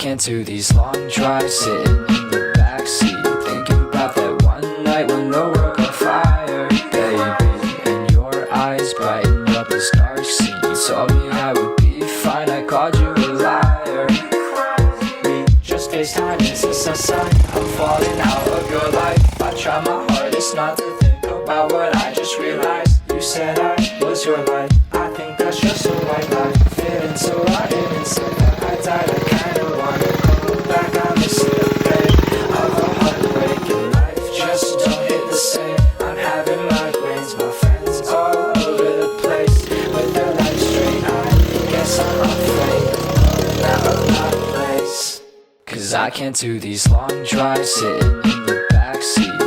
can't do these long drives sitting in the backseat, thinking about that one night when the world got fire, baby. And your eyes brightened up this dark scene. You told me I would be fine, I called you a liar. We just FaceTime, it's a sign I'm falling out of your life. I try my hardest not to think about what I just realized. You said I was your life, I think that's just a white lie. Feeling so rotten inside that I died, I kinda wanna go back. I miss the pain of a heartbreaking life, just don't hit the same. I'm having migraines, my friends all over the place with their life straight. I guess I'm afraid of going out of my place, 'cause I can't do these long drives sitting in the backseat,